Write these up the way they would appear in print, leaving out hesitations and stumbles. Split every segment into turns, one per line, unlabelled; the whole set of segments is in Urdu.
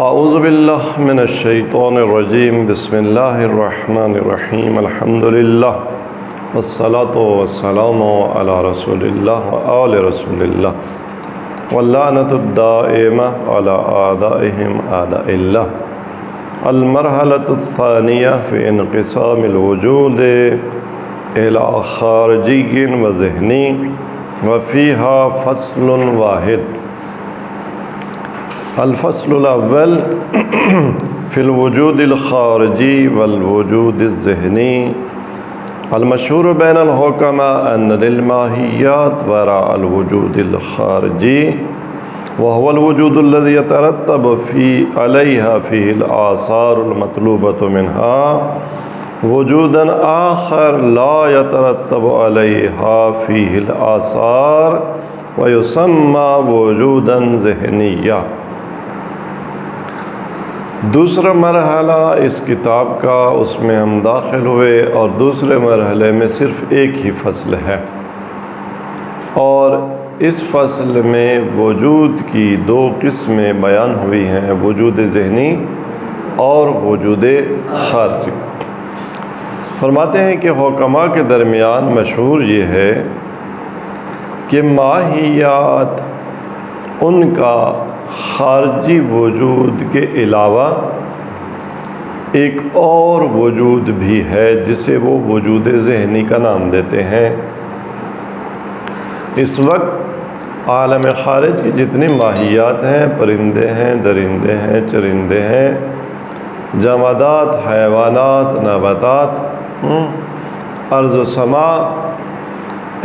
اعوذ باللہ من الشیطان الرجیم بسم اللہ الرحمن الرحیم الحمد للہ والصلاة والسلام علی رسول اللہ وآل رسول اللہ واللعنۃ الدائمہ علی اعدائہم اعداء اللہ المرحلۃ الثانیہ فی انقسام الوجود الی خارجی و ذہنی وفیہا فصل واحد۔ الفصل الاول فی الوجود الخارجی والوجود الذہنی۔ المشہور بین الحکماء ان للماہیات وراء الوجود الخارجی وهو الوجود الذي يترتب عليها فيه الآثار المطلوبة منها وجودا آخر لا يترتب عليها فيه الآثار ويسمى وجودا ذہنيا۔ دوسرا مرحلہ اس کتاب کا، اس میں ہم داخل ہوئے اور دوسرے مرحلے میں صرف ایک ہی فصل ہے، اور اس فصل میں وجود کی دو قسمیں بیان ہوئی ہیں، وجود ذہنی اور وجود خارجی۔ فرماتے ہیں کہ حکماء کے درمیان مشہور یہ ہے کہ ماہیات ان کا خارجی وجود کے علاوہ ایک اور وجود بھی ہے جسے وہ وجود ذہنی کا نام دیتے ہیں۔ اس وقت عالم خارج کی جتنی ماہیات ہیں، پرندے ہیں، درندے ہیں، چرندے ہیں، جمادات، حیوانات، نباتات، ارض و سما،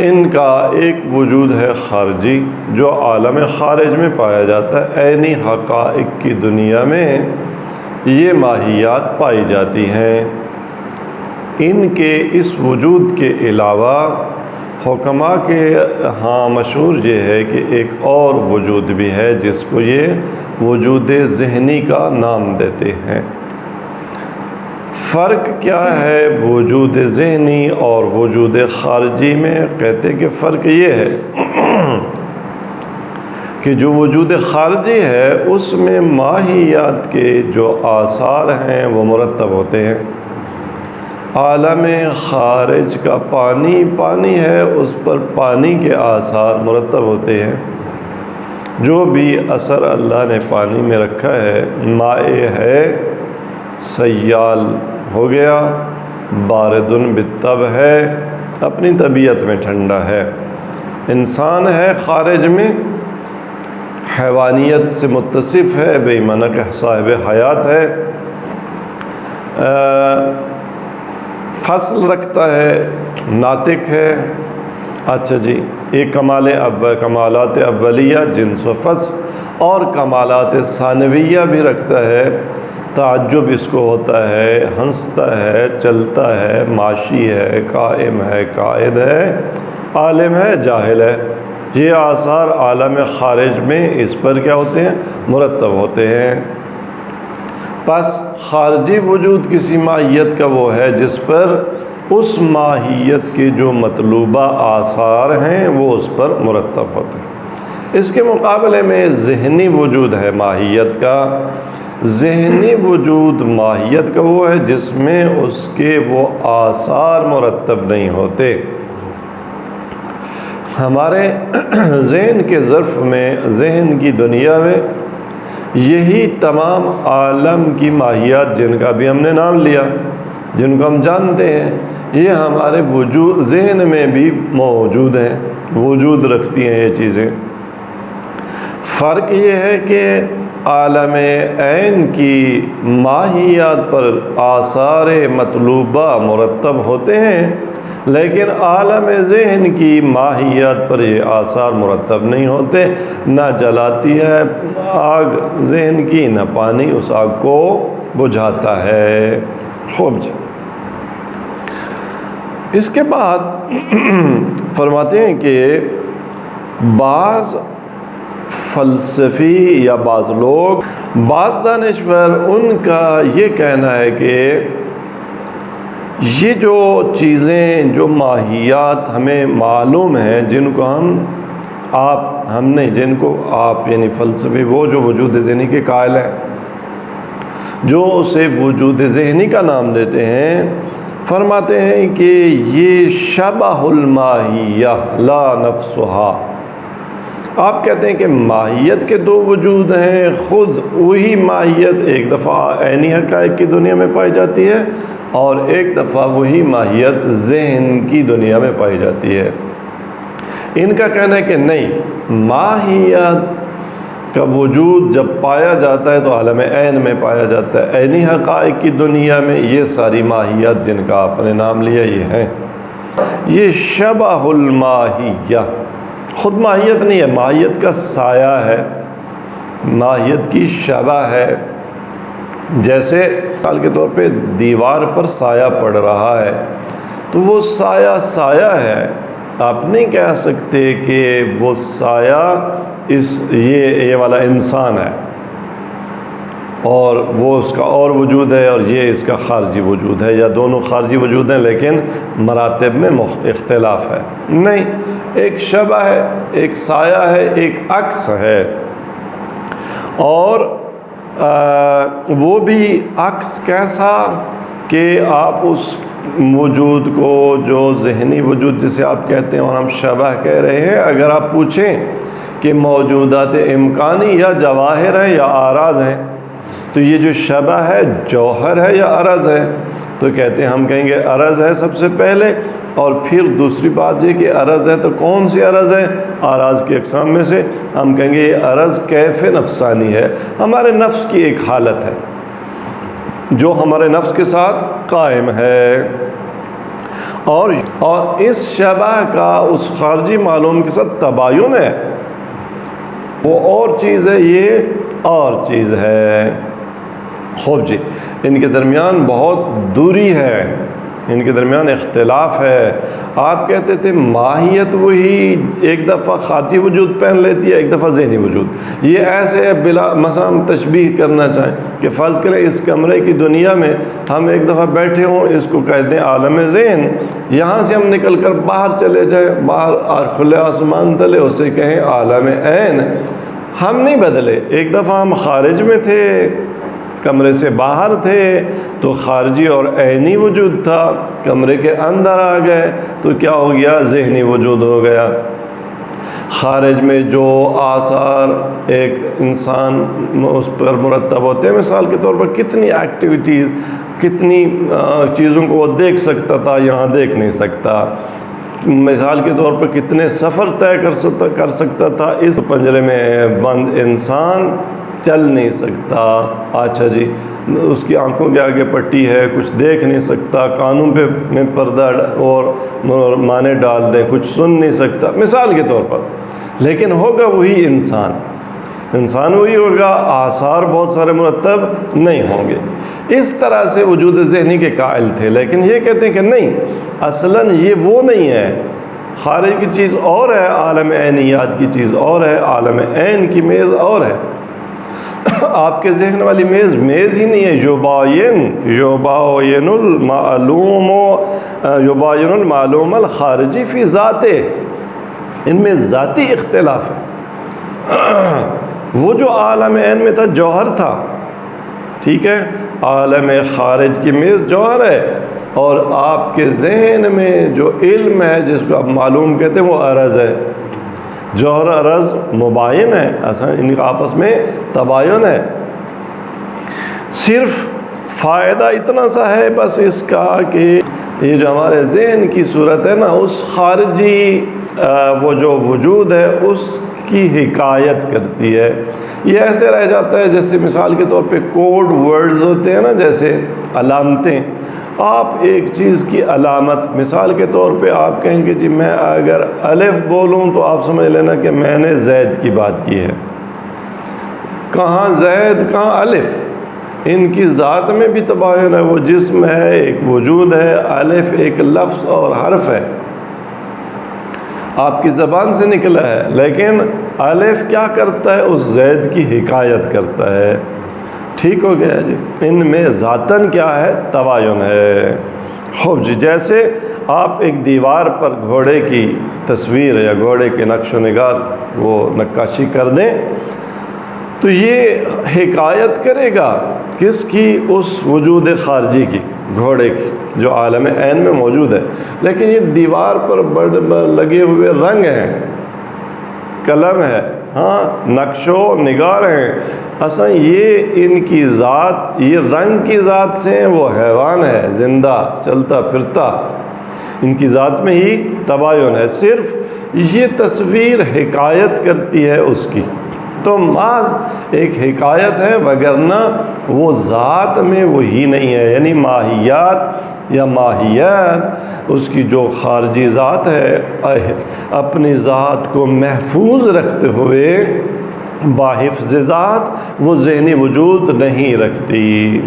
ان کا ایک وجود ہے خارجی جو عالم خارج میں پایا جاتا ہے۔ عینی حقائق کی دنیا میں یہ ماہیات پائی جاتی ہیں۔ ان کے اس وجود کے علاوہ حکماء کے ہاں مشہور یہ ہے کہ ایک اور وجود بھی ہے جس کو یہ وجود ذہنی کا نام دیتے ہیں۔ فرق کیا ہے وجود ذہنی اور وجود خارجی میں؟ کہتے کہ فرق یہ ہے کہ جو وجود خارجی ہے اس میں ماہیات کے جو آثار ہیں وہ مرتب ہوتے ہیں۔ عالم خارج کا پانی ہے، اس پر پانی کے آثار مرتب ہوتے ہیں۔ جو بھی اثر اللہ نے پانی میں رکھا ہے، مائع ہے، سیال ہو گیا، باردن بالطب ہے، اپنی طبیعت میں ٹھنڈا ہے۔ انسان ہے خارج میں، حیوانیت سے متصف ہے، بے معنی کہ صاحب حیات ہے، فصل رکھتا ہے، ناطق ہے۔ اچھا جی، ایک کمالات اولیہ جنس و فصل اور کمالات ثانویہ بھی رکھتا ہے۔ تعجب اس کو ہوتا ہے، ہنستا ہے، چلتا ہے، معاشی ہے، قائم ہے، قائد ہے، عالم ہے، جاہل ہے۔ یہ آثار عالم خارج میں اس پر کیا ہوتے ہیں؟ مرتب ہوتے ہیں۔ پس خارجی وجود کسی ماہیت کا وہ ہے جس پر اس ماہیت کے جو مطلوبہ آثار ہیں وہ اس پر مرتب ہوتے ہیں۔ اس کے مقابلے میں ذہنی وجود ہے ماہیت کا۔ ذہنی وجود ماہیت کا وہ ہے جس میں اس کے وہ آثار مرتب نہیں ہوتے۔ ہمارے ذہن کے ظرف میں، ذہن کی دنیا میں یہی تمام عالم کی ماہیات جن کا بھی ہم نے نام لیا، جن کو ہم جانتے ہیں، یہ ہمارے وجود ذہن میں بھی موجود ہیں، وجود رکھتی ہیں یہ چیزیں۔ فرق یہ ہے کہ عالم عین کی ماہیات پر آثار مطلوبہ مرتب ہوتے ہیں، لیکن عالم ذہن کی ماہیات پر یہ آثار مرتب نہیں ہوتے۔ نہ جلاتی ہے آگ ذہن کی، نہ پانی اس آگ کو بجھاتا ہے۔ خوب جی، اس کے بعد فرماتے ہیں کہ بعض فلسفی یا بعض لوگ، بعض دانشور، ان کا یہ کہنا ہے کہ یہ جو چیزیں، جو ماہیات ہمیں معلوم ہیں، جن کو ہم نہیں، جن کو آپ یعنی فلسفی وہ جو وجود ذہنی کے قائل ہیں، جو اسے وجود ذہنی کا نام دیتے ہیں، فرماتے ہیں کہ یہ شبہ الماہیہ لا نفسہا۔ آپ کہتے ہیں کہ ماہیت کے دو وجود ہیں، خود وہی ماہیت ایک دفعہ عینی حقائق کی دنیا میں پائی جاتی ہے اور ایک دفعہ وہی ماہیت ذہن کی دنیا میں پائی جاتی ہے۔ ان کا کہنا ہے کہ نہیں، ماہیت کا وجود جب پایا جاتا ہے تو عالم عین میں پایا جاتا ہے، عینی حقائق کی دنیا میں یہ ساری ماہیت جن کا آپ نے نام لیا یہ ہیں۔ یہ شبہ الماہیہ، خود ماہیت نہیں ہے، ماہیت کا سایہ ہے، ماہیت کی شبہ ہے۔ جیسے مثال کے طور پہ دیوار پر سایہ پڑ رہا ہے تو وہ سایہ سایہ ہے، آپ نہیں کہہ سکتے کہ وہ سایہ یہ والا انسان ہے اور وہ اس کا اور وجود ہے اور یہ اس کا خارجی وجود ہے، یا دونوں خارجی وجود ہیں لیکن مراتب میں اختلاف ہے۔ نہیں، ایک شبہ ہے، ایک سایہ ہے، ایک عکس ہے، اور وہ بھی عکس کیسا کہ آپ اس وجود کو، جو ذہنی وجود جسے آپ کہتے ہیں اور ہم شبہ کہہ رہے ہیں، اگر آپ پوچھیں کہ موجودات امکانی یا جواہر ہے یا اعراض ہیں، تو یہ جو شبہ ہے جوہر ہے یا عرض ہے؟ تو کہتے ہیں، ہم کہیں گے عرض ہے سب سے پہلے، اور پھر دوسری بات یہ کہ عرض ہے تو کون سی عرض ہے؟ اعراض کی اقسام میں سے ہم کہیں گے یہ عرض کیف نفسانی ہے، ہمارے نفس کی ایک حالت ہے جو ہمارے نفس کے ساتھ قائم ہے، اور اس شبہ کا اس خارجی معلوم کے ساتھ تباین ہے، وہ اور چیز ہے، یہ اور چیز ہے۔ خوب جی، ان کے درمیان بہت دوری ہے، ان کے درمیان اختلاف ہے۔ آپ کہتے تھے ماہیت وہی ایک دفعہ خارجی وجود پہن لیتی ہے، ایک دفعہ ذہنی وجود۔ یہ ایسے ہے، بلا مثلا ہم تشبیہ کرنا چاہیں کہ فرض کریں اس کمرے کی دنیا میں ہم ایک دفعہ بیٹھے ہوں، اس کو کہتے ہیں عالم ذہن، یہاں سے ہم نکل کر باہر چلے جائیں، باہر کھلے آسمان تلے، اسے کہیں عالم عین، ہم نہیں بدلے۔ ایک دفعہ ہم خارج میں تھے، کمرے سے باہر تھے تو خارجی اور عینی وجود تھا، کمرے کے اندر آ گئے تو کیا ہو گیا؟ ذہنی وجود ہو گیا۔ خارج میں جو آثار ایک انسان اس پر مرتب ہوتے ہیں، مثال کے طور پر کتنی ایکٹیویٹیز، کتنی چیزوں کو وہ دیکھ سکتا تھا، یہاں دیکھ نہیں سکتا۔ مثال کے طور پر کتنے سفر طے کر سکتا تھا، اس پنجرے میں بند انسان چل نہیں سکتا۔ اچھا جی، اس کی آنکھوں کے آگے پٹی ہے، کچھ دیکھ نہیں سکتا، کانوں پہ میں پردہ اور مانے ڈال دیں، کچھ سن نہیں سکتا، مثال کے طور پر، لیکن ہوگا وہی انسان وہی ہوگا، آثار بہت سارے مرتب نہیں ہوں گے۔ اس طرح سے وجود ذہنی کے قائل تھے، لیکن یہ کہتے ہیں کہ نہیں، اصلاً یہ وہ نہیں ہے، خارج کی چیز اور ہے، عالم عینیات کی چیز اور ہے، عالم عین کی میز اور ہے۔ آپ کے ذہن والی میز ہی نہیں ہے، یباین المعلوم الخارجی فی ذاتے، ان میں ذاتی اختلاف ہے۔ وہ جو عالم عین میں تھا جوہر تھا، ٹھیک ہے، عالم خارج کی میز جوہر ہے، اور آپ کے ذہن میں جو علم ہے جس کو آپ معلوم کہتے ہیں وہ عرض ہے۔ جوہر عرض مباین ہے، ان کا آپس میں تباین ہے۔ صرف فائدہ اتنا سا ہے بس اس کا کہ یہ جو ہمارے ذہن کی صورت ہے نا، اس خارجی وہ جو وجود ہے اس کی حکایت کرتی ہے۔ یہ ایسے رہ جاتا ہے جیسے مثال کے طور پہ کوڈ ورڈز ہوتے ہیں نا، جیسے علامتیں۔ آپ ایک چیز کی علامت، مثال کے طور پہ آپ کہیں گے جی میں اگر الف بولوں تو آپ سمجھ لینا کہ میں نے زید کی بات کی ہے۔ کہاں زید کہاں الف، ان کی ذات میں بھی تباین ہے، وہ جسم ہے، ایک وجود ہے، الف ایک لفظ اور حرف ہے، آپ کی زبان سے نکلا ہے، لیکن الف کیا کرتا ہے؟ اس زید کی حکایت کرتا ہے۔ ٹھیک ہو گیا جی، ان میں ذاتاً کیا ہے؟ تباین ہے۔ خوب جی، جیسے آپ ایک دیوار پر گھوڑے کی تصویر یا گھوڑے کے نقش و نگار وہ نقاشی کر دیں تو یہ حکایت کرے گا کس کی؟ اس وجود خارجی کی، گھوڑے کی، جو عالم عین میں موجود ہے، لیکن یہ دیوار پر لگے ہوئے رنگ ہیں، قلم ہے، ہاں نقش و نگار ہیں، اصلا یہ ان کی ذات، یہ رنگ کی ذات سے ہیں، وہ حیوان ہے زندہ چلتا پھرتا، ان کی ذات میں ہی تباین ہے، صرف یہ تصویر حکایت کرتی ہے اس کی، تو محض ایک حکایت ہے، وگرنہ وہ ذات میں وہی نہیں ہے، یعنی ماہیات یا ماہیت اس کی جو خارجی ذات ہے اپنی ذات کو محفوظ رکھتے ہوئے باحفظ ذات وہ ذہنی وجود نہیں رکھتی۔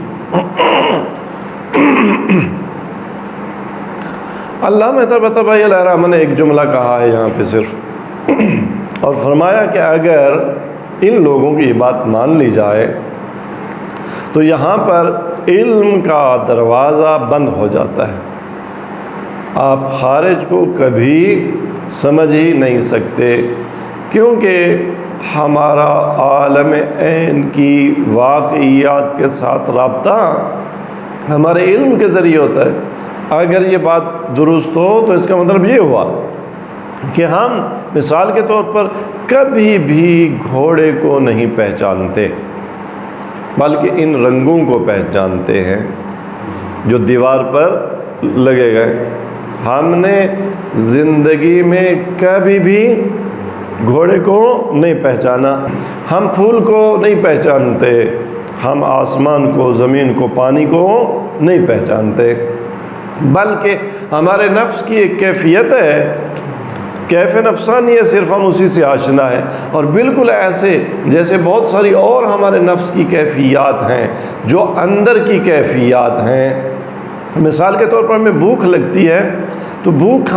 علامہ طباطبائی علیہ الرحمہ نے ایک جملہ کہا ہے یہاں پہ صرف، اور فرمایا کہ اگر ان لوگوں کی بات مان لی جائے تو یہاں پر علم کا دروازہ بند ہو جاتا ہے، آپ خارج کو کبھی سمجھ ہی نہیں سکتے، کیونکہ ہمارا عالم عین کی واقعیات کے ساتھ رابطہ ہمارے علم کے ذریعے ہوتا ہے۔ اگر یہ بات درست ہو تو اس کا مطلب یہ ہوا کہ ہم مثال کے طور پر کبھی بھی گھوڑے کو نہیں پہچانتے، بلکہ ان رنگوں کو پہچانتے ہیں جو دیوار پر لگے گئے۔ ہم نے زندگی میں کبھی بھی گھوڑے کو نہیں پہچانا، ہم پھول کو نہیں پہچانتے، ہم آسمان کو، زمین کو، پانی کو نہیں پہچانتے، بلکہ ہمارے نفس کی ایک کیفیت ہے، کیف نفسانی ہے، صرف ہم اسی سے آشنا ہے، اور بالکل ایسے جیسے بہت ساری اور ہمارے نفس کی کیفیات ہیں جو اندر کی کیفیات ہیں۔ مثال کے طور پر ہمیں بھوک لگتی ہے تو بھوک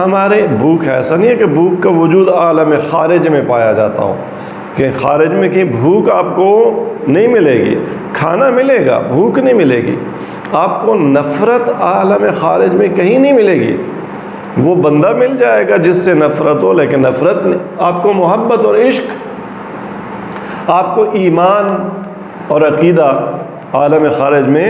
ایسا نہیں ہے کہ بھوک کا وجود عالم خارج میں پایا جاتا ہو، کہ خارج میں کہیں بھوک آپ کو نہیں ملے گی، کھانا ملے گا، بھوک نہیں ملے گی۔ آپ کو نفرت عالم خارج میں کہیں نہیں ملے گی، وہ بندہ مل جائے گا جس سے نفرت ہو، لیکن نفرت نہیں۔ آپ کو محبت اور عشق، آپ کو ایمان اور عقیدہ عالم خارج میں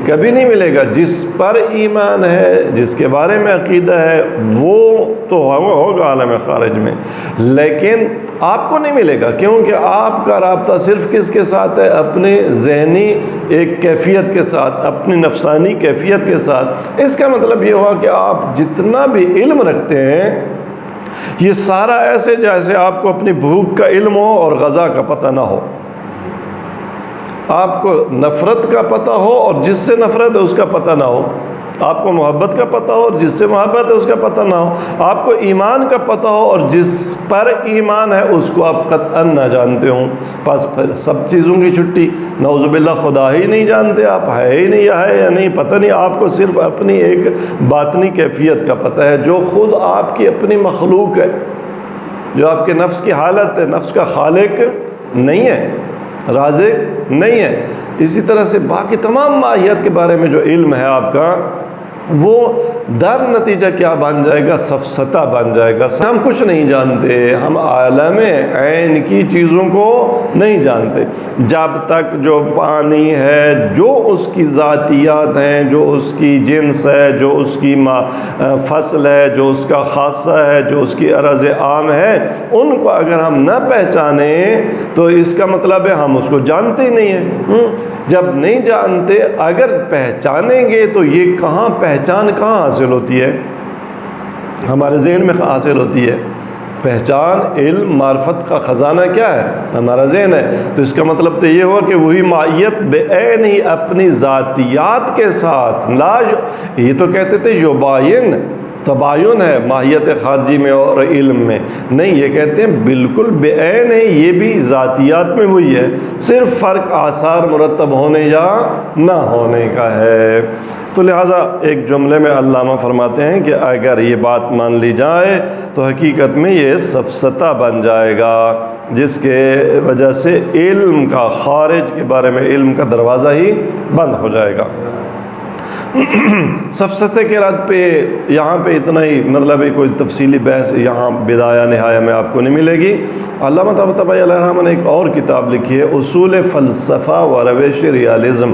کبھی نہیں ملے گا۔ جس پر ایمان ہے، جس کے بارے میں عقیدہ ہے، وہ تو ہوگا عالم خارج میں، لیکن آپ کو نہیں ملے گا، کیونکہ آپ کا رابطہ صرف کس کے ساتھ ہے؟ اپنے ذہنی ایک کیفیت کے ساتھ، اپنی نفسانی کیفیت کے ساتھ۔ اس کا مطلب یہ ہوا کہ آپ جتنا بھی علم رکھتے ہیں یہ سارا ایسے جیسے آپ کو اپنی بھوک کا علم ہو اور غذا کا پتہ نہ ہو، آپ کو نفرت کا پتہ ہو اور جس سے نفرت ہے اس کا پتہ نہ ہو، آپ کو محبت کا پتہ ہو اور جس سے محبت ہے اس کا پتہ نہ ہو، آپ کو ایمان کا پتہ ہو اور جس پر ایمان ہے اس کو آپ قطعاً نہ جانتے ہوں، بس پھر سب چیزوں کی چھٹی، نعوذ باللہ خدا ہی نہیں جانتے آپ، ہے ہی نہیں، ہے یا نہیں پتہ نہیں، آپ کو صرف اپنی ایک باطنی کیفیت کا پتہ ہے جو خود آپ کی اپنی مخلوق ہے، جو آپ کے نفس کی حالت ہے، نفس کا خالق نہیں ہے، رازق نہیں ہے۔ اسی طرح سے باقی تمام ماہیت کے بارے میں جو علم ہے آپ کا، وہ در نتیجہ کیا بن جائے گا؟ سفسطہ بن جائے گا۔ ہم کچھ نہیں جانتے، ہم عالم عین کی چیزوں کو نہیں جانتے، جب تک جو پانی ہے، جو اس کی ذاتیات ہیں، جو اس کی جنس ہے، جو اس کی فصل ہے، جو اس کا خاصہ ہے، جو اس کی عرض عام ہے، ان کو اگر ہم نہ پہچانیں تو اس کا مطلب ہے ہم اس کو جانتے ہی نہیں ہیں۔ جب نہیں جانتے، اگر پہچانیں گے تو یہ پہچان کہاں حاصل ہوتی ہے؟ ہمارے ذہن میں حاصل ہوتی ہے۔ پہچان، علم، معرفت کا خزانہ کیا ہے؟ ہمارا ذہن ہے۔ تو اس کا مطلب تو یہ ہوا کہ وہی ماہیت بعین ہی اپنی ذاتیات کے ساتھ، یہ تو کہتے تھے یباین، تباین ہے ماہیت خارجی میں اور علم میں، نہیں، یہ کہتے ہیں بالکل بعین ہے، یہ بھی ذاتیات میں وہی ہے، صرف فرق آثار مرتب ہونے یا نہ ہونے کا ہے۔ تو لہٰذا ایک جملے میں علامہ فرماتے ہیں کہ اگر یہ بات مان لی جائے تو حقیقت میں یہ سفسطہ بن جائے گا، جس کے وجہ سے علم کا، خارج کے بارے میں علم کا دروازہ ہی بند ہو جائے گا۔ سفسطے کے رد پہ یہاں پہ اتنا ہی مطلب کوئی تفصیلی بحث یہاں بدایہ نہایہ میں آپ کو نہیں ملے گی۔ علامہ طباطبائی علیہ الرحمہ نے ایک اور کتاب لکھی ہے، اصول فلسفہ و روش ریالزم،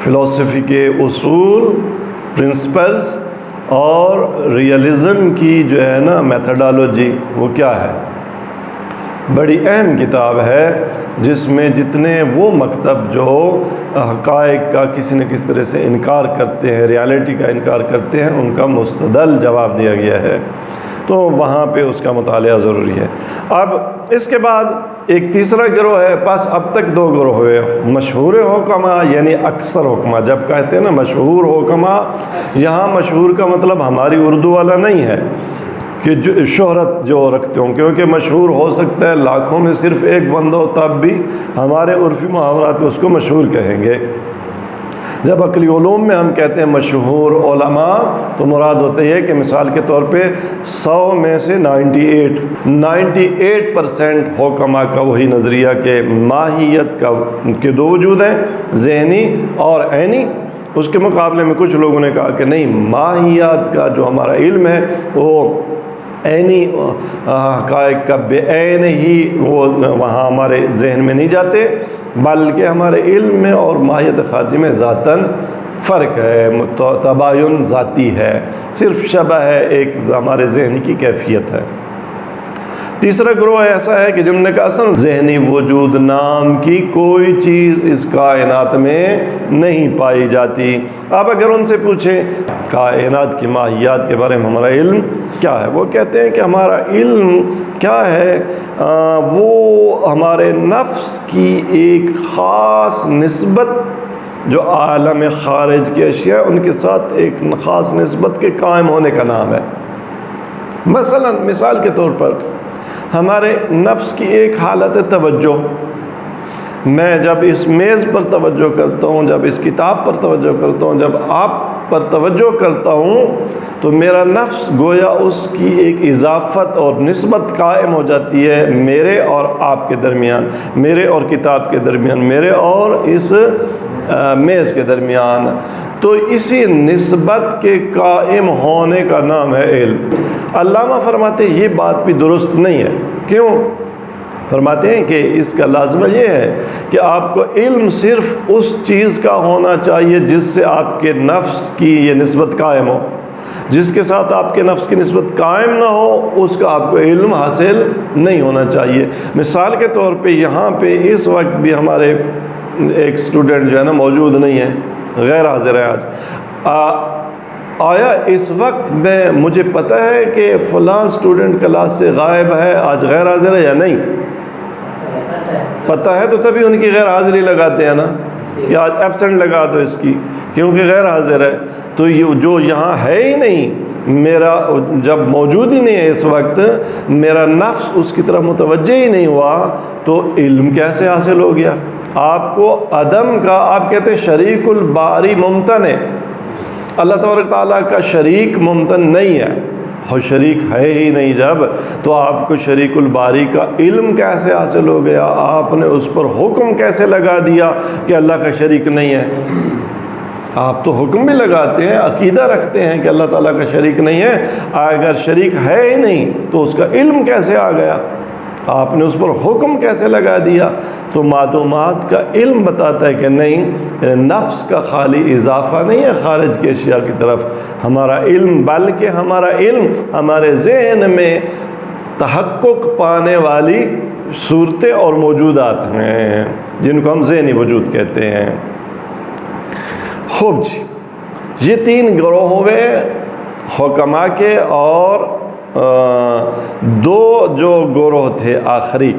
فلسفی کے اصول، پرنسپلز اور ریالزم کی جو ہے نا میتھڈالوجی وہ کیا ہے۔ بڑی اہم کتاب ہے جس میں جتنے وہ مکتب جو حقائق کا کسی نہ کسی طرح سے انکار کرتے ہیں، ریالٹی کا انکار کرتے ہیں، ان کا مستدل جواب دیا گیا ہے، تو وہاں پہ اس کا مطالعہ ضروری ہے۔ اب اس کے بعد ایک تیسرا گروہ ہے، بس اب تک دو گروہ ہوئے، مشہور حکما یعنی اکثر حکما، جب کہتے ہیں نا مشہور حکما، یہاں مشہور کا مطلب ہماری اردو والا نہیں ہے کہ جو شہرت جو رکھتے ہوں، کیونکہ مشہور ہو سکتا ہے لاکھوں میں صرف ایک بندہ ہو، تب بھی ہمارے عرفی محاورات میں اس کو مشہور کہیں گے۔ جب عقلی علوم میں ہم کہتے ہیں مشہور علماء تو مراد ہوتا ہے کہ مثال کے طور پہ 100 میں سے 98% حکما کا وہی نظریہ کہ ماہیت کے دو وجود ہیں، ذہنی اور عینی۔ اس کے مقابلے میں کچھ لوگوں نے کہا کہ نہیں، ماہیت کا جو ہمارا علم ہے وہ عینی حقائق کا بے عین ہی وہ وہاں ہمارے ذہن میں نہیں جاتے، بلکہ ہمارے علم میں اور ماہیت خارجی میں ذاتاً فرق ہے، تباین ذاتی ہے، صرف شبہ ہے، ایک ہمارے ذہن کی کیفیت ہے۔ تیسرا گروہ ایسا ہے کہ جنہوں نے کہا اصل ذہنی وجود نام کی کوئی چیز اس کائنات میں نہیں پائی جاتی۔ اب اگر ان سے پوچھیں کائنات کی ماہیات کے بارے میں ہمارا علم کیا ہے، وہ کہتے ہیں کہ ہمارا علم کیا ہے، وہ ہمارے نفس کی ایک خاص نسبت جو عالم خارج کی اشیاء ان کے ساتھ ایک خاص نسبت کے قائم ہونے کا نام ہے۔ مثال کے طور پر ہمارے نفس کی ایک حالت توجہ، میں جب اس میز پر توجہ کرتا ہوں، جب اس کتاب پر توجہ کرتا ہوں، جب آپ پر توجہ کرتا ہوں تو میرا نفس گویا اس کی ایک اضافت اور نسبت قائم ہو جاتی ہے میرے اور آپ کے درمیان، میرے اور کتاب کے درمیان، میرے اور اس میز کے درمیان۔ تو اسی نسبت کے قائم ہونے کا نام ہے علم۔ علامہ فرماتے ہیں یہ بات بھی درست نہیں ہے۔ کیوں؟ فرماتے ہیں کہ اس کا لازمہ یہ ہے کہ آپ کو علم صرف اس چیز کا ہونا چاہیے جس سے آپ کے نفس کی یہ نسبت قائم ہو، جس کے ساتھ آپ کے نفس کی نسبت قائم نہ ہو اس کا آپ کو علم حاصل نہیں ہونا چاہیے۔ مثال کے طور پہ یہاں پہ اس وقت بھی ہمارے ایک اسٹوڈنٹ جو ہے نا موجود نہیں ہے، غیر حاضر ہے آج۔ آیا اس وقت میں مجھے پتہ ہے کہ فلاں اسٹوڈنٹ کلاس سے غائب ہے، آج غیر حاضر ہے یا نہیں؟ پتہ ہے تو تبھی ان کی غیر حاضری لگاتے ہیں نا کہ آج ایبسنٹ لگا دو اس کی، کیونکہ غیر حاضر ہے۔ تو یہ جو یہاں ہے ہی نہیں، میرا جب موجود ہی نہیں ہے اس وقت، میرا نفس اس کی طرف متوجہ ہی نہیں ہوا تو علم کیسے حاصل ہو گیا؟ آپ کو عدم کا، آپ کہتے ہیں شریک الباری ممتن ہے، اللہ تبارک تعالیٰ کا شریک ممتن نہیں ہے، اور شریک ہے ہی نہیں جب، تو آپ کو شریک الباری کا علم کیسے حاصل ہو گیا؟ آپ نے اس پر حکم کیسے لگا دیا کہ اللہ کا شریک نہیں ہے؟ آپ تو حکم بھی لگاتے ہیں، عقیدہ رکھتے ہیں کہ اللہ تعالیٰ کا شریک نہیں ہے، اگر شریک ہے ہی نہیں تو اس کا علم کیسے آ گیا؟ آپ نے اس پر حکم کیسے لگا دیا؟ تو معلومات کا علم بتاتا ہے کہ نہیں، نفس کا خالی اضافہ نہیں ہے خارج کی اشیاء کی طرف ہمارا علم، بلکہ ہمارا علم ہمارے ذہن میں تحقق پانے والی صورتیں اور موجودات ہیں جن کو ہم ذہنی وجود کہتے ہیں۔ خوب جی، یہ تین گروہ ہوئے حکما کے، اور دو جو گروہ تھے آخری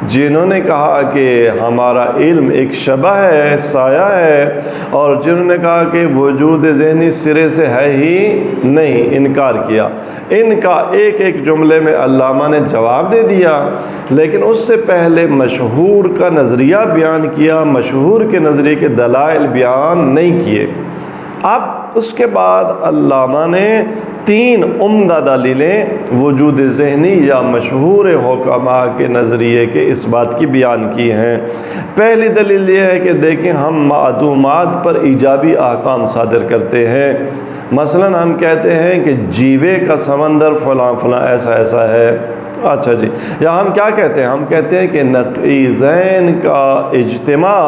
جنہوں نے کہا کہ ہمارا علم ایک شبہ ہے، سایہ ہے، اور جنہوں نے کہا کہ وجود ذہنی سرے سے ہے ہی نہیں، انکار کیا۔ ان کا ایک ایک جملے میں علامہ نے جواب دے دیا، لیکن اس سے پہلے مشہور کا نظریہ بیان کیا، مشہور کے نظریے کے دلائل بیان نہیں کیے۔ اب اس کے بعد علامہ نے 3 عمدہ دلیلیں وجود ذہنی یا مشہور حکماء کے نظریے کے اس بات کی بیان کی ہیں۔ پہلی دلیل یہ ہے کہ دیکھیں ہم معدومات پر ایجابی احکام صادر کرتے ہیں۔ مثلاً ہم کہتے ہیں کہ جیوے کا سمندر فلاں فلاں ایسا ایسا ہے، اچھا جی، یا ہم کیا کہتے ہیں؟ ہم کہتے ہیں کہ نقیضین کا اجتماع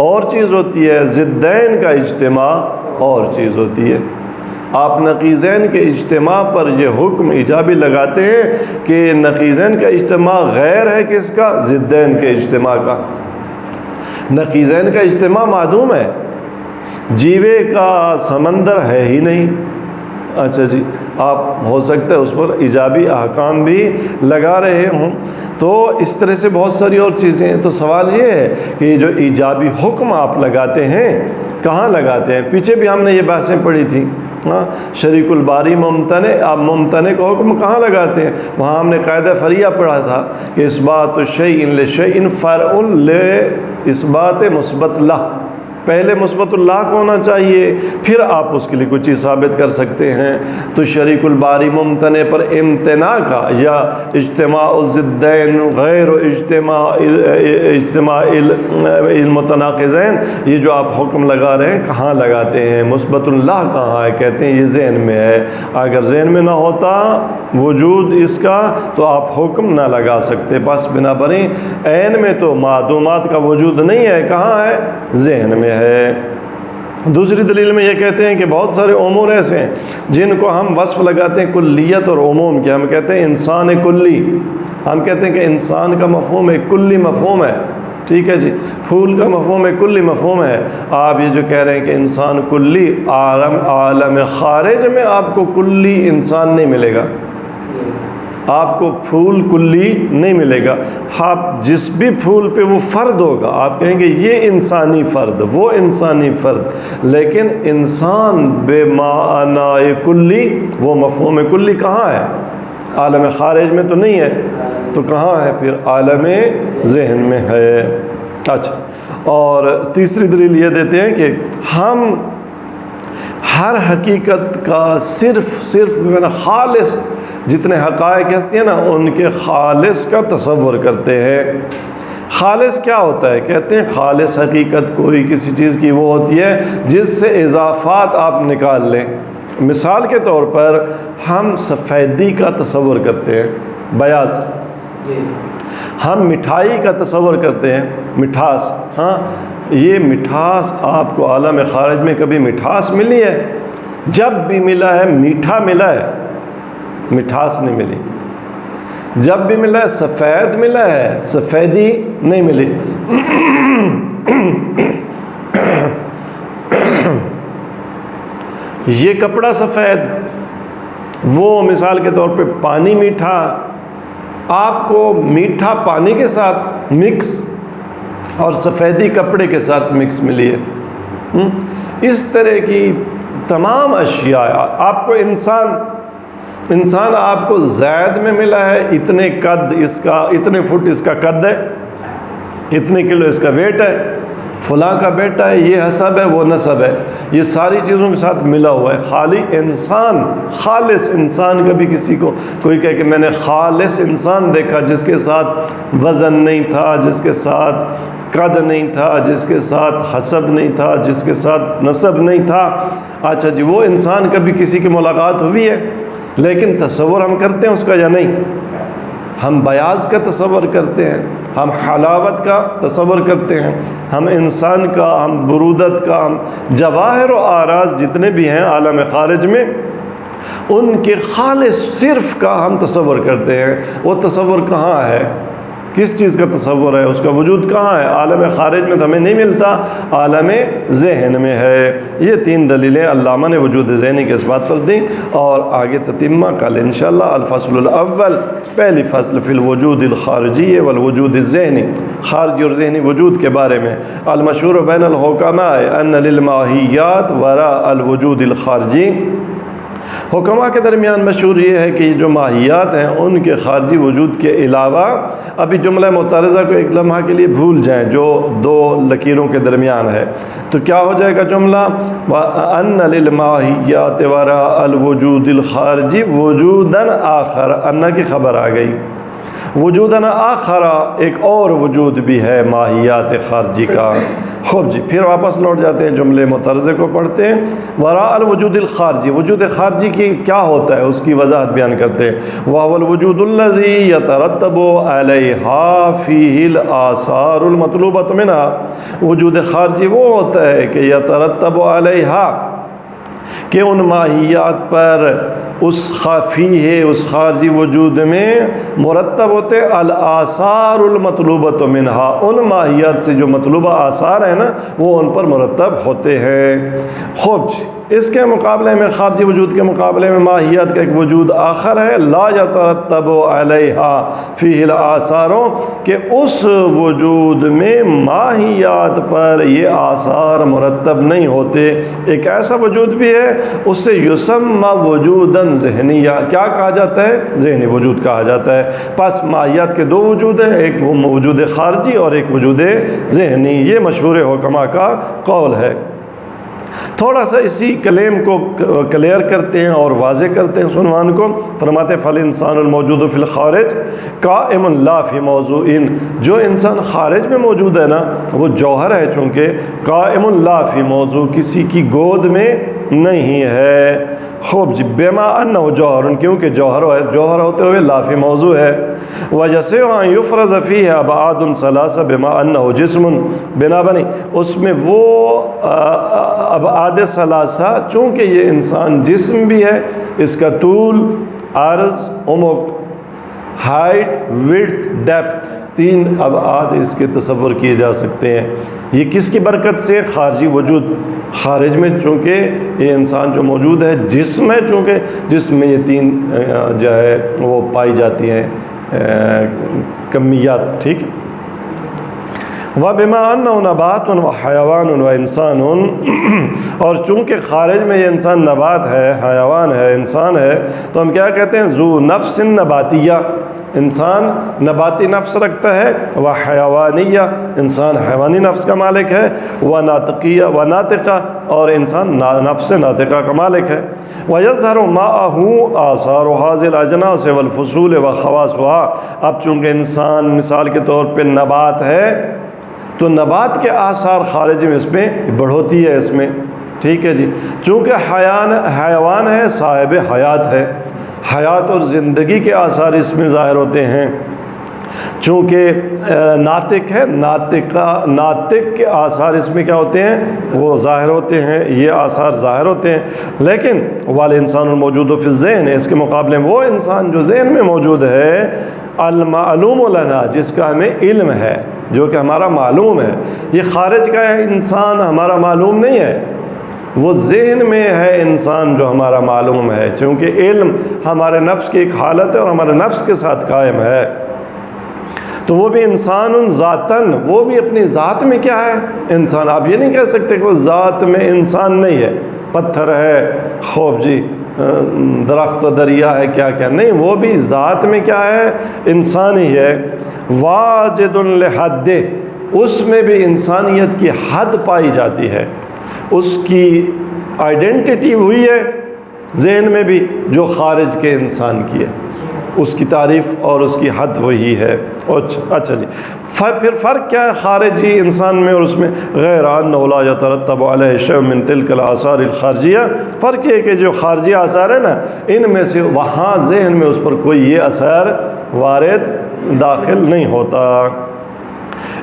اور چیز ہوتی ہے، ضدین کا اجتماع اور چیز ہوتی ہے۔ آپ نقیضین کے اجتماع پر یہ حکم ایجابی لگاتے ہیں کہ نقیضین کا اجتماع غیر ہے کس کا؟ ضدین کے اجتماع کا۔ نقیضین کا اجتماع معدوم ہے، جیوے کا سمندر ہے ہی نہیں، اچھا جی، آپ ہو سکتا ہے اس پر ایجابی احکام بھی لگا رہے ہوں۔ تو اس طرح سے بہت ساری اور چیزیں ہیں۔ تو سوال یہ ہے کہ یہ جو ایجابی حکم آپ لگاتے ہیں کہاں لگاتے ہیں؟ پیچھے بھی ہم نے یہ بحثیں پڑھی تھیں، شریک الباری ممتنع، آپ ممتنع کا حکم کہاں لگاتے ہیں؟ وہاں ہم نے قاعدہ فریہ پڑھا تھا کہ اثبات الشیء لشیء فرع لاثبات مثبت لہ، پہلے مثبت اللہ کو ہونا چاہیے، پھر آپ اس کے لیے کوئی چیز ثابت کر سکتے ہیں۔ تو شریک الباری ممتنع پر امتناع کا یا اجتماع الضدین غیر اجتماع المتناقضین، یہ جو آپ حکم لگا رہے ہیں کہاں لگاتے ہیں؟ مثبت اللہ کہاں ہے؟ کہتے ہیں یہ ذہن میں ہے۔ اگر ذہن میں نہ ہوتا وجود اس کا تو آپ حکم نہ لگا سکتے، بس بنابراین عین میں تو معدومات کا وجود نہیں ہے، کہاں ہے؟ ذہن میں ہے۔ دوسری دلیل میں یہ کہتے ہیں کہ بہت سارے امور ایسے ہیں جن کو ہم وصف لگاتے ہیں کلیت اور عموم کے۔ ہم کہتے ہیں انسان کلی، ہم کہتے ہیں کہ انسان کا مفہوم ایک کلی مفہوم ہے، ٹھیک ہے جی، پھول کا مفہوم ایک کلی مفہوم ہے۔ آپ یہ جو کہہ رہے ہیں کہ انسان کلی، عالم خارج میں آپ کو کلی انسان نہیں ملے گا، آپ کو پھول کلی نہیں ملے گا۔ آپ جس بھی پھول پہ وہ فرد ہوگا آپ کہیں گے یہ انسانی فرد، وہ انسانی فرد، لیکن انسان بے معنی کلی، وہ مفہوم کلی کہاں ہے؟ عالم خارج میں تو نہیں ہے، تو کہاں ہے پھر؟ عالم ذہن میں ہے۔ اچھا، اور تیسری دلیل یہ دیتے ہیں کہ ہم ہر حقیقت کا صرف خالص جتنے حقائق ہستی ہیں نا ان کے خالص کا تصور کرتے ہیں۔ خالص کیا ہوتا ہے؟ کہتے ہیں خالص حقیقت کوئی کسی چیز کی وہ ہوتی ہے جس سے اضافات آپ نکال لیں۔ مثال کے طور پر ہم سفیدی کا تصور کرتے ہیں، بیاض، ہم مٹھائی کا تصور کرتے ہیں، مٹھاس، ہاں، یہ مٹھاس آپ کو عالم خارج میں کبھی مٹھاس ملی ہے؟ جب بھی ملا ہے میٹھا ملا ہے، مٹھاس نہیں ملی۔ جب بھی ملا ہے سفید ملا ہے، سفیدی نہیں ملی۔ یہ کپڑا سفید، وہ مثال کے طور پہ پانی میٹھا، آپ کو میٹھا پانی کے ساتھ مکس اور سفیدی کپڑے کے ساتھ مکس ملی ہے۔ اس طرح کی تمام اشیاء، آپ کو انسان آپ کو زید میں ملا ہے، اتنے قد اس کا، اتنے فٹ اس کا قد ہے، اتنے کلو اس کا ویٹ ہے، فلاں کا بیٹا ہے، یہ حسب ہے، وہ نسب ہے، یہ ساری چیزوں کے ساتھ ملا ہوا ہے۔ خالی انسان، خالص انسان، کبھی کسی کو کوئی کہے کہ میں نے خالص انسان دیکھا جس کے ساتھ وزن نہیں تھا، جس کے ساتھ قد نہیں تھا، جس کے ساتھ حسب نہیں تھا، جس کے ساتھ نسب نہیں تھا، اچھا جی، وہ انسان کبھی کسی کی ملاقات ہوئی ہے؟ لیکن تصور ہم کرتے ہیں اس کا یا نہیں؟ ہم بیاض کا تصور کرتے ہیں، ہم حلاوت کا تصور کرتے ہیں، ہم انسان کا، ہم برودت کا، ہم جواہر و آراز جتنے بھی ہیں عالم خارج میں ان کے خالص صرف کا ہم تصور کرتے ہیں۔ وہ تصور کہاں ہے؟ کس چیز کا تصور ہے؟ اس کا وجود کہاں ہے؟ عالم خارج میں تو ہمیں نہیں ملتا، عالم ذہن میں ہے۔ یہ 3 دلیلیں علامہ نے وجود ذہنی کے اس بات پر دیں، اور آگے تتمہ کل انشاءاللہ الفصل الاول، پہلی فصل فی الوجود الخارجی والوجود الذہنی، خارجی اور ذہنی وجود کے بارے میں۔ المشہور بین الحکماء ان للماہیات وراء الوجود الخارجی حکماء کے درمیان مشہور یہ ہے کہ جو ماہیات ہیں ان کے خارجی وجود کے علاوہ، ابھی جملہ معترضہ کو ایک لمحہ کے لیے بھول جائیں جو دو لکیروں کے درمیان ہے، تو کیا ہو جائے گا جملہ؟ وَأَنَّ لِلْمَاهِيَّاتِ وَرَاءَ الْوُجُودِ الْخَارِجِ وُجُودًا آخر، انا کی خبر آ گئی، وجوداً آخر ایک اور وجود بھی ہے ماہیات خارجی کا۔ خوب جی، پھر واپس لوٹ جاتے ہیں جملے معترضے کو پڑھتے ہیں۔ وراء الوجود الخارجی، وجود خارجی کی کیا ہوتا ہے اس کی وضاحت بیان کرتے ہیں۔ وَهُوَ الْوُجُودُ الَّذِي يَتَرَتَّبُ عَلَيْهَا فِيهِ الْآثَارُ الْمَطْلُوبَةُ مِنْهَا، وجود خارجی وہ ہوتا ہے کہ يَتَرَتَّبُ عَلَيْهَا، کہ ان ماہیات پر اس خافی ہے، اس خارجی وجود میں مرتب ہوتے الآثار المطلوبۃ منہا، ان ماہیات سے جو مطلوبہ آثار ہیں نا وہ ان پر مرتب ہوتے ہیں۔ خوب، اس کے مقابلے میں خارجی وجود کے مقابلے میں ماہیات کا ایک وجود آخر ہے، لا یترتب علیہا فیہ الآثار، کہ اس وجود میں ماہیات پر یہ آثار مرتب نہیں ہوتے۔ ایک ایسا وجود بھی ہے، اس سے یسمى وجوداً ذہنیہ، کیا کہا جاتا ہے؟ ذہنی وجود کہا جاتا ہے۔ پس ماہیات کے دو وجود ہیں، ایک وجود خارجی اور ایک وجود ذہنی، یہ مشہور حکماء کا قول ہے۔ تھوڑا سا اسی کلیم کو کلیئر کرتے ہیں اور واضح کرتے ہیں اس عنوان کو۔ فرماتے فالانسان الموجود فی الخارج قائم لا فی موضوع، جو انسان خارج میں موجود ہے نا وہ جوہر ہے، چونکہ قائم لا فی موضوع، کسی کی گود میں نہیں ہے۔ خوب جی، بما انہ جوہر، کیونکہ جوہر ہوتے ہوئے لا فی موضوع ہے۔ وَيَسِعُ أَن يُفْرَزَ فِيهِ أَبْعَادٌ ثَلَاثَةٌ بِمَا أَنَّهُ جِسْمٌ، بنا بنی اس میں وہ ابعاد ثلاثہ، چونکہ یہ انسان جسم بھی ہے، اس کا طول، عرض، عمق، ہائٹ، وڈتھ، ڈیپتھ، تین ابعاد اس کے تصور کیے جا سکتے ہیں۔ یہ کس کی برکت سے؟ خارجی وجود، خارج میں چونکہ یہ انسان جو موجود ہے جسم ہے، چونکہ جسم میں یہ تین جو ہے وہ پائی جاتی ہیں کمیات، ٹھیک ہے۔ وَبِمَا أَنَّهُ نَبَاتٌ وَحَيَوَانٌ وَإِنسَانٌ، اور چونکہ خارج میں یہ انسان نبات ہے، حیوان ہے، انسان ہے، تو ہم کیا کہتے ہیں؟ ذو نفس نباتیہ، انسان نباتی نفس رکھتا ہے، وحیوانیہ، انسان حیوانی نفس کا مالک ہے، وناطقیہ، وناطقہ، اور انسان نفس ناطقہ کا مالک ہے۔ وَيَظْهَرُ مَعَهُ آثَارُ هَذِهِ الْأَجْنَاسِ وَالْفُصُولِ وَخَوَاصُهَا، اب چونکہ انسان مثال کے طور پہ نبات ہے تو نبات کے آثار خارج میں اس میں بڑھوتی ہے، اس میں، ٹھیک ہے جی۔ چونکہ حیوان ہے، صاحب حیات ہے، حیات اور زندگی کے آثار اس میں ظاہر ہوتے ہیں۔ چونکہ ناطق ہے، ناطق کے آثار اس میں کیا ہوتے ہیں؟ وہ ظاہر ہوتے ہیں، یہ آثار ظاہر ہوتے ہیں۔ لیکن والانسان الموجود فی الذہن، اس کے مقابلے میں وہ انسان جو ذہن میں موجود ہے، المعلوم لنا، جس کا ہمیں علم ہے، جو کہ ہمارا معلوم ہے۔ یہ خارج کا انسان ہمارا معلوم نہیں ہے، وہ ذہن میں ہے انسان جو ہمارا معلوم ہے، چونکہ علم ہمارے نفس کی ایک حالت ہے اور ہمارے نفس کے ساتھ قائم ہے۔ تو وہ بھی انسان ذاتاً، وہ بھی اپنی ذات میں کیا ہے؟ انسان۔ آپ یہ نہیں کہہ سکتے کہ وہ ذات میں انسان نہیں ہے، پتھر ہے، خوب جی، درخت و دریا ہے، کیا کیا نہیں، وہ بھی ذات میں کیا ہے؟ انسان ہی ہے۔ واجد لحد، اس میں بھی انسانیت کی حد پائی جاتی ہے، اس کی آئیڈینٹی ہوئی ہے ذہن میں بھی جو خارج کے انسان کی ہے، اس کی تعریف اور اس کی حد وہی ہے۔ اچھا جی، پھر فرق کیا ہے خارجی انسان میں اور اس میں؟ غیر انہ لا یترتب علیہ شیء من تلک الآثار الخارجیہ، فرق یہ کہ جو خارجی آثار ہے نا، ان میں سے وہاں ذہن میں اس پر کوئی یہ اثر وارد داخل نہیں ہوتا۔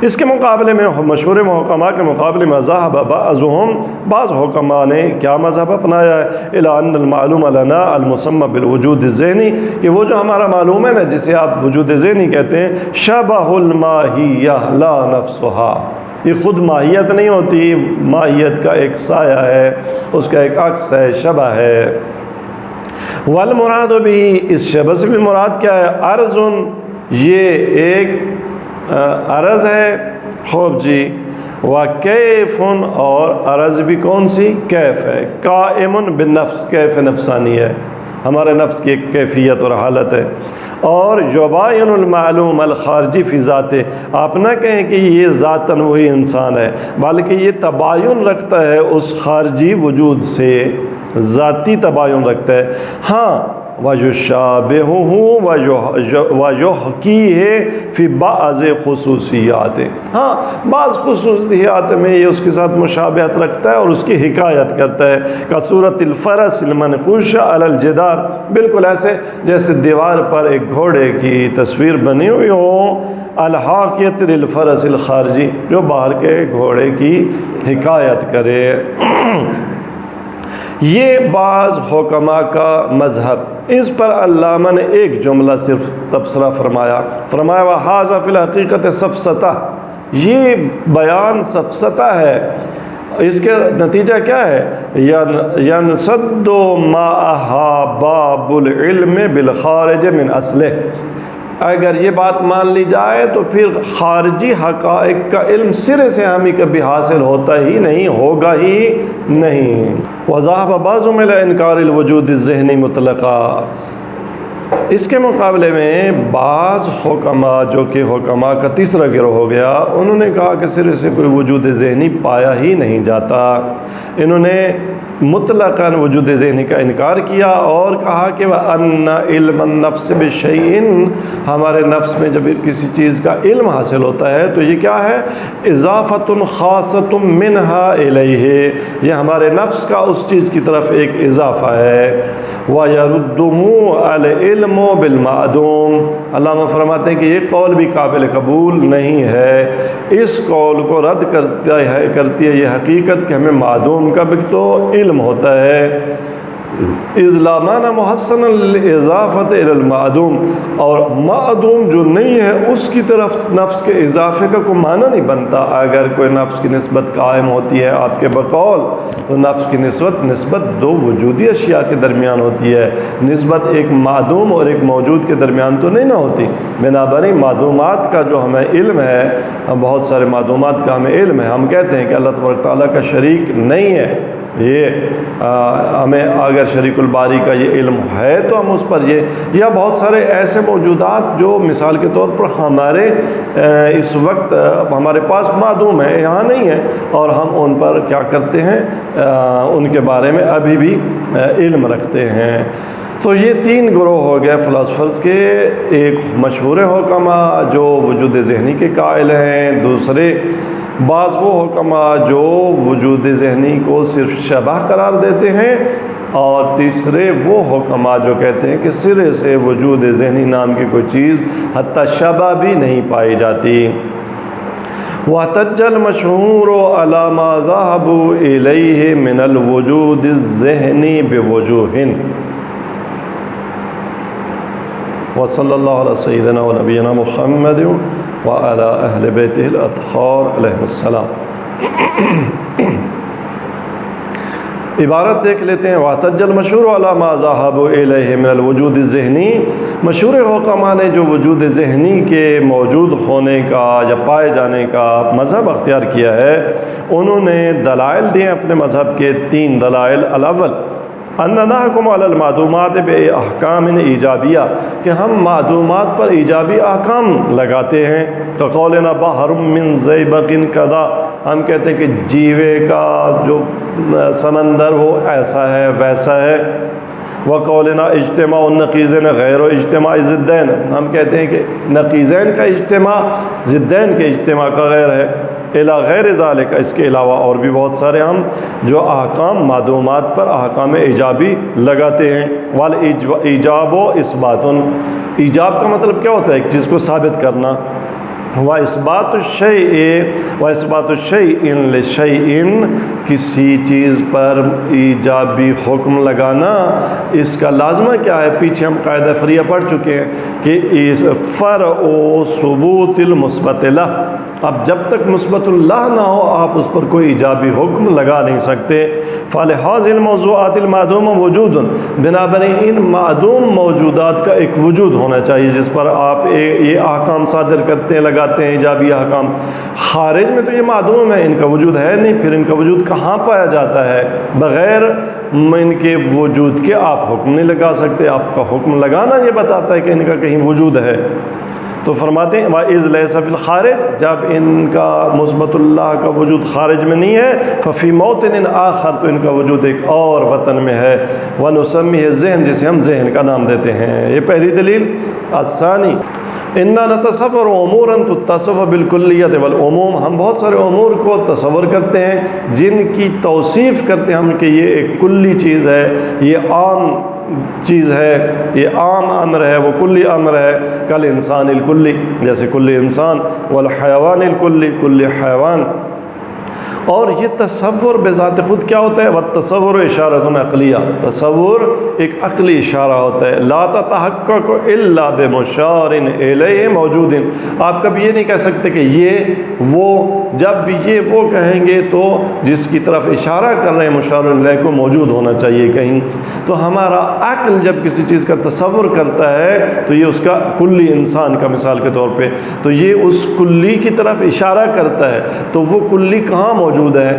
اس کے مقابلے میں مشہور حکماء کے مقابلے میں ذهب بعضهم، بعض حکماء نے کیا مذہب اپنایا ہے؟ الی ان المعلوم لنا المسمى بالوجود الذہنی، کہ وہ جو ہمارا معلوم ہے نا جسے آپ وجود ذہنی کہتے ہیں، شبہ الماہیہ لا نفسها، یہ خود ماہیت نہیں ہوتی، ماہیت کا ایک سایہ ہے، اس کا ایک عکس ہے، شبہ ہے۔ والمراد بھی، اس شبہ سے بھی مراد کیا ہے؟ عرض، یہ ایک عرض ہے، خوب جی، وکیف، اور عرض بھی کون سی؟ کیف ہے، قائم بالنفس، کیف نفسانی ہے، ہمارے نفس کی ایک کیفیت اور حالت ہے۔ اور یباین المعلوم الخارجی فی ذاتے، آپ نہ کہیں کہ یہ ذاتاً وہی انسان ہے، بلکہ یہ تباین رکھتا ہے اس خارجی وجود سے، ذاتی تباین رکھتا ہے۔ ہاں وَيُشَابِهُهُ وَيُحْكِيهِ فِي بَعْضِ خصوصیات، ہاں بعض خصوصیات میں یہ اس کے ساتھ مشابہت رکھتا ہے اور اس کی حکایت کرتا ہے۔ کَصُورَةِ الْفَرَسِ الْمَنْقُوشَ عَلَى الْجِدَارِ، بالکل ایسے جیسے دیوار پر ایک گھوڑے کی تصویر بنی ہوئی ہو، الحاکیۃ للفرس الخارجی، جو باہر کے گھوڑے کی حکایت کرے۔ یہ بعض حکماء کا مذہب، اس پر علامہ نے ایک جملہ صرف تبصرہ فرمایا، وَهَذَا فِي الْحَقِيقَةِ سَفْسَطَةٌ، یہ بیان سفسطہ ہے۔ اس کے نتیجہ کیا ہے؟ يَنْسَدُّ مَعَهَا بَابُ الْعِلْمِ بِالْخَارِجِ مِنْ أَصْلِهِ، اگر یہ بات مان لی جائے تو پھر خارجی حقائق کا علم سرے سے ہمیں کبھی حاصل ہوتا ہی نہیں، ہوگا ہی نہیں۔ وَذَهَبَ بَعْضُهُمْ إِلَى إِنْكَارِ الْوُجُودِ الذِّهْنِ مُطْلَقًا، اس کے مقابلے میں بعض حکماء، جو کہ حکماء کا تیسرا گروہ ہو گیا، انہوں نے کہا کہ سرے سے کوئی وجود ذہنی پایا ہی نہیں جاتا۔ انہوں نے مطلقاً وجود ذہنی کا انکار کیا اور کہا کہ وَأَنَّ عِلْمَ النَّفْسِ بِشَيْءٍ، ہمارے نفس میں جب کسی چیز کا علم حاصل ہوتا ہے تو یہ کیا ہے؟ اضافۃ خاصۃ منہا الیہ، یہ ہمارے نفس کا اس چیز کی طرف ایک اضافہ ہے۔ وَيَرُدُّهُ الْعِلْمُ بِالْمَعْدُومِ، علامہ فرماتے ہیں کہ یہ قول بھی قابل قبول نہیں ہے، اس قول کو رد کرتی ہے یہ حقیقت کہ ہمیں معدوم کا بھی تو علم ہوتا ہے۔ اذ لا معنی محسن الاضافۃ الی المعدوم، اور معدوم جو نہیں ہے اس کی طرف نفس کے اضافے کا کوئی معنی نہیں بنتا۔ اگر کوئی نفس کی نسبت قائم ہوتی ہے آپ کے بقول، تو نفس کی نسبت دو وجودی اشیاء کے درمیان ہوتی ہے، نسبت ایک معدوم اور ایک موجود کے درمیان تو نہیں نہ ہوتی۔ بنابراین معدومات کا جو ہمیں علم ہے، بہت سارے معدومات کا ہمیں علم ہے، ہم کہتے ہیں کہ اللہ تبارک تعالیٰ کا شریک نہیں ہے، یہ ہمیں اگر شریک الباری کا یہ علم ہے تو ہم اس پر یہ، یا بہت سارے ایسے موجودات جو مثال کے طور پر ہمارے اس وقت ہمارے پاس معدوم ہیں، یہاں نہیں ہے، اور ہم ان پر کیا کرتے ہیں؟ ان کے بارے میں ابھی بھی علم رکھتے ہیں۔ تو یہ تین گروہ ہو گئے فلاسفرز کے، ایک مشہور حکماء جو وجود ذہنی کے قائل ہیں، دوسرے بعض وہ حکماء جو وجود ذہنی کو صرف شبہ قرار دیتے ہیں، اور تیسرے وہ حکماء جو کہتے ہیں کہ سرے سے وجود ذہنی نام کی کوئی چیز حتیٰ شبہ بھی نہیں پائی جاتی۔ وَاحْتَجَّ الْمَشْهُورُ عَلَى مَا ذَهَبُوا إِلَيْهِ مِنَ الْوُجُودِ الذِّهْنِ بِوُجُوهٍ۔ وصلی اللہ علیہ سیدنا و نبینا محمد وعلی اہل بیتہ الاطہار علیہ السلام۔ عبارت دیکھ لیتے ہیں، وَاحْتَجَّ الْمَشْهُورُ عَلَى مَا ذَهَبُوا إِلَيْهِ مِنَ الْوُجُودِ الذِّهْنِ، مشہور حکماء نے جو وجود ذہنی کے موجود ہونے کا یا پائے جانے کا مذہب اختیار کیا ہے، انہوں نے دلائل دیے اپنے مذہب کے تین دلائل۔ الاول اننا نحکم علی المعدومات باحکام ایجابیہ، کہ ہم معدومات پر ایجابی احکام لگاتے ہیں۔ کقولنا بحر من زیبق کذا، ہم کہتے ہیں کہ جیوے کا جو سمندر وہ ایسا ہے ویسا ہے۔ وقولنا اجتماع النقیضین غیر اجتماع ضدین، ہم کہتے ہیں کہ نقیضین کا اجتماع ضدین کے اجتماع کا غیر ہے۔ الی غیر ذالک، اس کے علاوہ اور بھی بہت سارے ہم جو احکام معدومات پر احکام ایجابی لگاتے ہیں۔ والایجاب و اثبات، ایجاب کا مطلب کیا ہوتا ہے؟ ایک چیز کو ثابت کرنا۔ وَإِثْبَاتُ الشَّيْءِ وَإِثْبَاتُ الشَّيْءٍ لِشَيْءٍ، کسی چیز پر ایجابی حکم لگانا، اس کا لازمہ کیا ہے؟ پیچھے ہم قاعدہ فریہ پڑھ چکے ہیں کہ فرع ثبوت المثبت لہ، اب جب تک مثبت اللہ نہ ہو آپ اس پر کوئی ایجابی حکم لگا نہیں سکتے۔ فَلِهَذِهِ الْمَوْضُوعَاتِ الْمَعْدُومَ وُجُودٌ، بنابراً ان معدوم موجودات کا ایک وجود ہونا چاہیے جس پر آپ یہ احکام صادر کرتے ہیں، لگاتے ہیں ایجابی احکام۔ خارج میں تو یہ معدوم ہے، ان کا وجود ہے نہیں، پھر ان کا وجود کہاں پایا جاتا ہے؟ بغیر ان کے وجود کے آپ حکم نہیں لگا سکتے۔ آپ کا حکم لگانا یہ بتاتا ہے کہ ان کا کہیں وجود ہے۔ تو فرماتے ہیں وَإِذْ لَيْسَ فِي الْخَارِجِ، جب ان کا مثبت اللہ کا وجود خارج میں نہیں ہے، فَفِي مَوْطِنٍ آخر، تو ان کا وجود ایک اور وطن میں ہے، وَنُسَمِّهِ الذہن، جسے ہم ذہن کا نام دیتے ہیں۔ یہ پہلی دلیل۔ الثانی اِنَّا نَتَصَوَّرُ أُمُورًا تُتَّصَفُ بِالْكُلِّيَّةِ وَالْعُمُومِ، ہم بہت سارے امور کو تصور کرتے ہیں جن کی توصیف کرتے ہیں ہم کہ یہ ایک کلی چیز ہے، یہ عام چیز ہے، یہ عام امر ہے، وہ کلی امر ہے۔ کل انسان الکلی، جیسے کلی انسان، والحیوان الکلی، کلی حیوان۔ اور یہ تصور بذات خود کیا ہوتا ہے؟ والتصور اشارۃ عقلیہ، تصور ایک عقلی اشارہ ہوتا ہے۔ لا تتحقق الا بمشار الیہ موجود، آپ کبھی یہ نہیں کہہ سکتے کہ یہ وہ، جب بھی یہ وہ کہیں گے تو جس کی طرف اشارہ کر رہے ہیں مشار الیہ کو موجود ہونا چاہیے کہیں۔ تو ہمارا عقل جب کسی چیز کا تصور کرتا ہے تو یہ اس کا کلی انسان کا مثال کے طور پہ، تو یہ اس کلی کی طرف اشارہ کرتا ہے، تو وہ کلی کہاں موجود ہے؟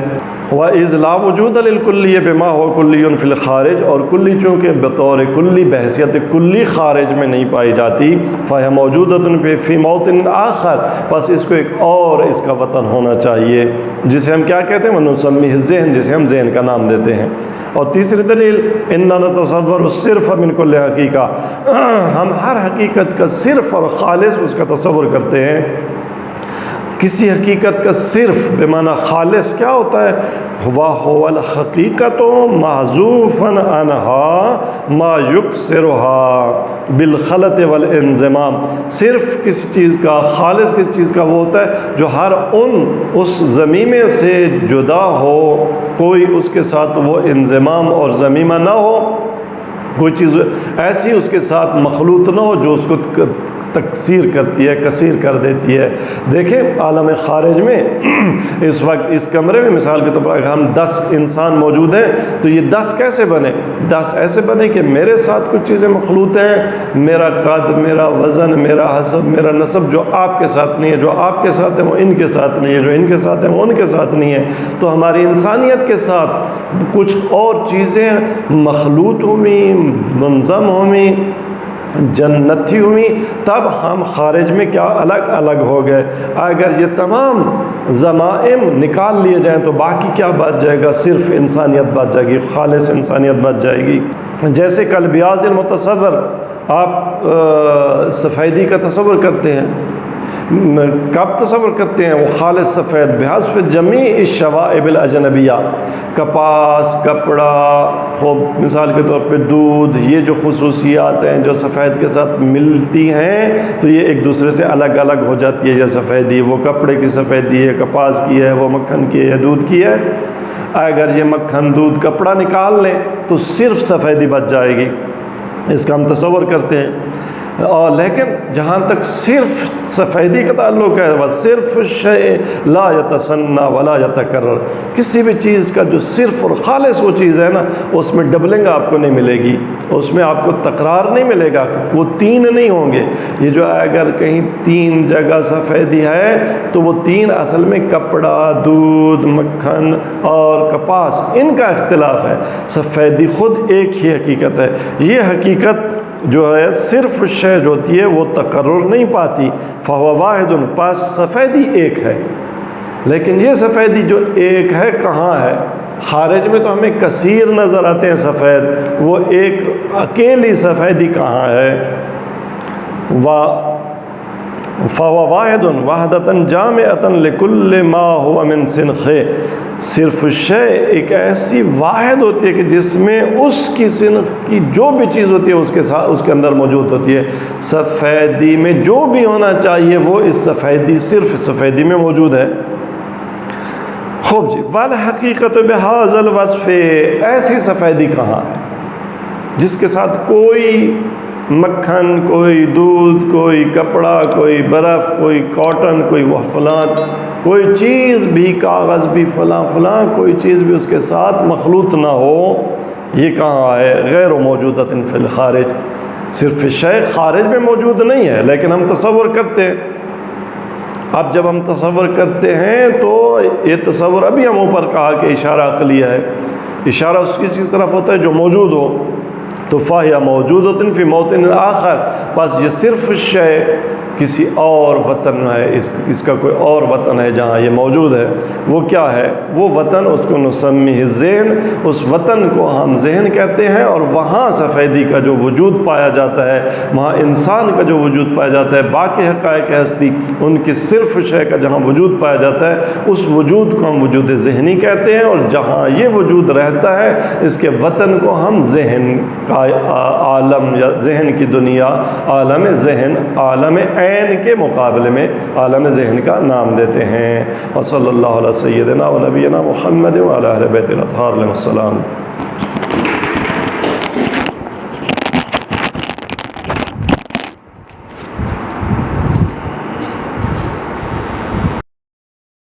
وَإِذْ لَا وُجُودَ لِلْكُلِّيَّ بِمَا هُوَ كُلِّيٌّ فِي الْخَارِجِ، اور کلی چونکہ بطور کلی بحیثیت کلی خارج میں نہیں پائی جاتی، فَهِيَ مَوْجُودَةٌ فِي مَوْطِنٍ آخر، بس اس کو ایک اور اس کا وطن ہونا چاہیے جسے ہم کیا کہتے ہیں؟ وَنُسَمِّهِ الذہن، جسے ہم ذہن کا نام دیتے ہیں۔ اور تیسری دلیل اِنَّا نَتَصَوَّرُ الصِّرْفَ مِنْ كُلِّ حقیقہ، ہم ہر حقیقت کا صرف اور خالص اس کا تصور کرتے ہیں۔ کسی حقیقت کا صرف بمعنی خالص کیا ہوتا ہے؟ وَهُوَ الْحَقِيقَةُ مَحْذُوفًا عَنْهَا مَا يُكْسِرُهَا بِالْخَلَطِ وَالْانضِمَامِ، صرف کسی چیز کا، خالص کسی چیز کا وہ ہوتا ہے جو ہر اس ضمیمے سے جدا ہو، کوئی اس کے ساتھ وہ انضمام اور ضمیمہ نہ ہو، کوئی چیز ایسی اس کے ساتھ مخلوط نہ ہو جو اس کو تکثیر کرتی ہے، کثیر کر دیتی ہے۔ دیکھیں عالم خارج میں اس وقت اس کمرے میں مثال کے طور پر اگر ہم 10 انسان موجود ہیں تو یہ 10 کیسے بنے؟ 10 ایسے بنے کہ میرے ساتھ کچھ چیزیں مخلوط ہیں، میرا قد، میرا وزن، میرا حسب، میرا نسب جو آپ کے ساتھ نہیں ہے، جو آپ کے ساتھ ہے وہ ان کے ساتھ نہیں ہے، جو ان کے ساتھ ہے وہ ان کے ساتھ نہیں ہے۔ تو ہماری انسانیت کے ساتھ کچھ اور چیزیں مخلوط ہوئیں، منظم ہوئیں، جنتی ہوئی، تب ہم خارج میں کیا الگ الگ ہو گئے۔ اگر یہ تمام ضمائم نکال لیے جائیں تو باقی کیا بچ جائے گا؟ صرف انسانیت بچ جائے گی، خالص انسانیت بچ جائے گی۔ جیسے کالبیاض المتصور، آپ سفیدی کا تصور کرتے ہیں، کب تصور کرتے ہیں؟ وہ خالص سفید، بحذف جمیع الشوائب الاجنبیہ، کپاس، کپڑا، مثال کے طور پہ دودھ، یہ جو خصوصیات ہیں جو سفید کے ساتھ ملتی ہیں تو یہ ایک دوسرے سے الگ الگ ہو جاتی ہے۔ یہ سفیدی وہ کپڑے کی سفیدی ہے، کپاس کی ہے، وہ مکھن کی ہے، دودھ کی ہے۔ اگر یہ مکھن، دودھ، کپڑا نکال لیں تو صرف سفیدی بچ جائے گی، اس کا ہم تصور کرتے ہیں۔ اور لیکن جہاں تک صرف سفیدی کا تعلق ہے، وہ صرف شیء لا یتسنى ولا یتکرر، کسی بھی چیز کا جو صرف اور خالص وہ چیز ہے نا، اس میں ڈبلنگ آپ کو نہیں ملے گی، اس میں آپ کو تکرار نہیں ملے گا، وہ 3 نہیں ہوں گے۔ یہ جو اگر کہیں 3 جگہ سفیدی ہے تو وہ 3 اصل میں کپڑا، دودھ، مکھن اور کپاس، ان کا اختلاف ہے۔ سفیدی خود ایک ہی حقیقت ہے۔ یہ حقیقت جو ہے صرف شے جو ہوتی ہے وہ تقرر نہیں پاتی، فہو واحد، پاس سفیدی ایک ہے۔ لیکن یہ سفیدی جو ایک ہے کہاں ہے؟ خارج میں تو ہمیں کثیر نظر آتے ہیں سفید، وہ ایک اکیلی سفیدی کہاں ہے؟ فہو واحد وحدۃ جامعۃ لکل ما هو من صنخہ، صرف شے ایک ایسی واحد ہوتی ہے کہ جس میں اس کی صنف کی جو بھی چیز ہوتی ہے اس کے ساتھ اس کے اندر موجود ہوتی ہے۔ سفیدی میں جو بھی ہونا چاہیے وہ اس سفیدی، صرف سفیدی میں موجود ہے۔ خوب جی، والحقیقت بہذا الوصف، ایسی سفیدی کہاں ہے جس کے ساتھ کوئی مکھن، کوئی دودھ، کوئی کپڑا، کوئی برف، کوئی کاٹن، کوئی وہ فلاں، کوئی چیز بھی، کاغذ بھی، فلاں فلاں کوئی چیز بھی اس کے ساتھ مخلوط نہ ہو، یہ کہاں ہے؟ غیر موجودۃ فی الخارج، صرف شے خارج میں موجود نہیں ہے لیکن ہم تصور کرتے ہیں۔ اب جب ہم تصور کرتے ہیں تو یہ تصور، ابھی ہم اوپر کہا کہ اشارہ عقلیہ ہے، اشارہ اس کی چیز طرف ہوتا ہے جو موجود ہو، تو فَهِيَ مَوْجُودَةٌ فِي مَوْطِنٍ آخر، بس یہ صرف شے کسی اور وطن ہے، اس کا کوئی اور وطن ہے جہاں یہ موجود ہے۔ وہ کیا ہے؟ وہ وطن، اس کو نسمیہ ذہن، اس وطن کو ہم ذہن کہتے ہیں، اور وہاں سفیدی کا جو وجود پایا جاتا ہے، وہاں انسان کا جو وجود پایا جاتا ہے، باقی حقائق ہستی ان کی صرف شے کا جہاں وجود پایا جاتا ہے، اس وجود کو ہم وجود ذہنی کہتے ہیں، اور جہاں یہ وجود رہتا ہے اس کے وطن کو ہم ذہن کا عالم یا ذہن کی دنیا، عالم ذہن، عالم عین کے مقابلے میں عالم ذہن کا نام دیتے ہیں۔ وصلی اللہ علیہ سیدنا و نبینا محمد و علی اہل بیت الاطہار علیہ السلام۔